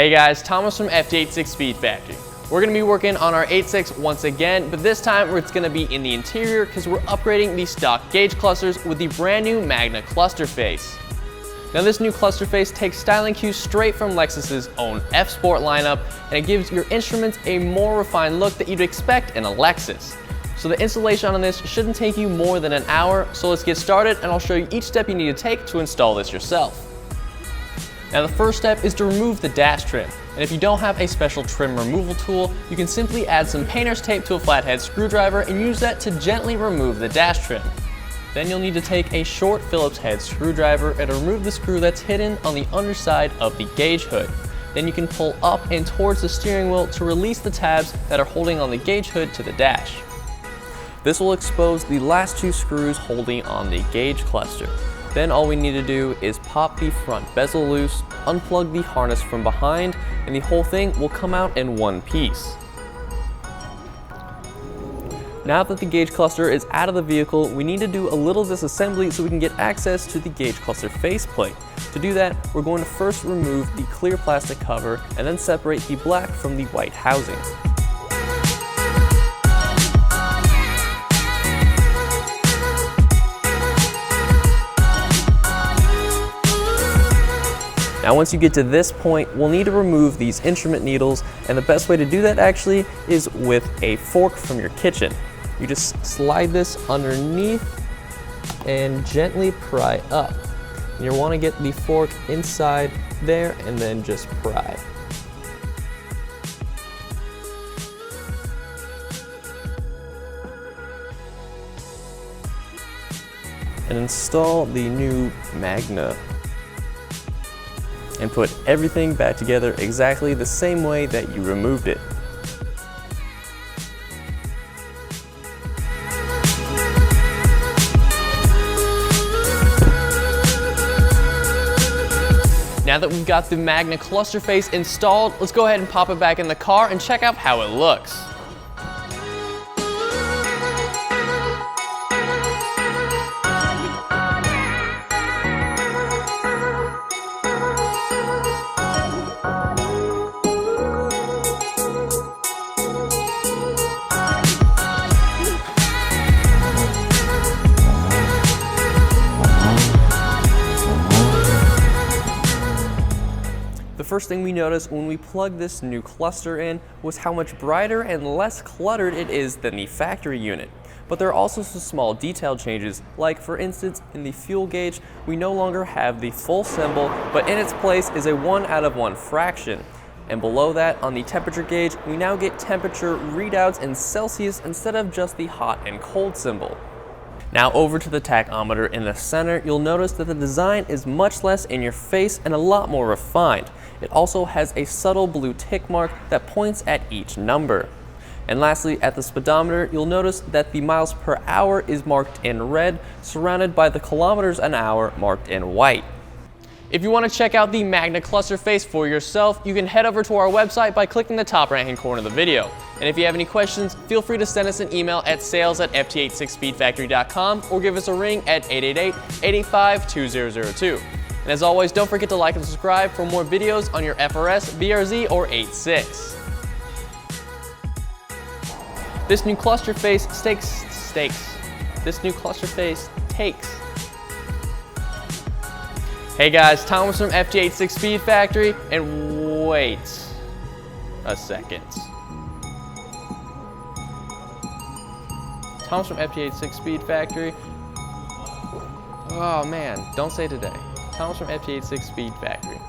Hey guys, Tomas from FT86SpeedFactory. We're going to be working on our 86 once again, but this time it's going to be in the interior because we're upgrading the stock gauge clusters with the brand new Magna cluster face. Now this new cluster face takes styling cues straight from Lexus's own F Sport lineup, and it gives your instruments a more refined look that you'd expect in a Lexus. So the installation on this shouldn't take you more than an hour, so let's get started and I'll show you each step you need to take to install this yourself. Now the first step is to remove the dash trim, and if you don't have a special trim removal tool, you can simply add some painter's tape to a flathead screwdriver and use that to gently remove the dash trim. Then you'll need to take a short Phillips head screwdriver and remove the screw that's hidden on the underside of the gauge hood. Then you can pull up and towards the steering wheel to release the tabs that are holding on the gauge hood to the dash. This will expose the last two screws holding on the gauge cluster. Then all we need to do is pop the front bezel loose, unplug the harness from behind, and the whole thing will come out in one piece. Now that the gauge cluster is out of the vehicle, we need to do a little disassembly so we can get access to the gauge cluster faceplate. To do that, we're going to first remove the clear plastic cover and then separate the black from the white housing. Now once you get to this point, we'll need to remove these instrument needles, and the best way to do that actually is with a fork from your kitchen. You just slide this underneath and gently pry up. And you'll want to get the fork inside there and then just pry. And install the new Magna. And put everything back together exactly the same way that you removed it. Now that we've got the Magna cluster face installed, let's go ahead and pop it back in the car and check out how it looks. The first thing we noticed when we plugged this new cluster in was how much brighter and less cluttered it is than the factory unit. But there are also some small detail changes, like for instance in the fuel gauge we no longer have the full symbol, but in its place is a 1 out of 1 fraction. And below that on the temperature gauge we now get temperature readouts in Celsius instead of just the hot and cold symbol. Now over to the tachometer in the center, you'll notice that the design is much less in your face and a lot more refined. It also has a subtle blue tick mark that points at each number. And lastly, at the speedometer, you'll notice that the miles per hour is marked in red, surrounded by the kilometers an hour marked in white. If you want to check out the Magna cluster face for yourself, you can head over to our website by clicking the top right hand corner of the video. And if you have any questions, feel free to send us an email at sales@ft86speedfactory.com or give us a ring at 888-885-2002. And as always, don't forget to like and subscribe for more videos on your FRS, BRZ, or 86. This new cluster face takes. Hey guys, Tomas from FT86SpeedFactory, and wait a second. Tomas from FT86SpeedFactory. Oh man, don't say today. Tomas from FT86SpeedFactory.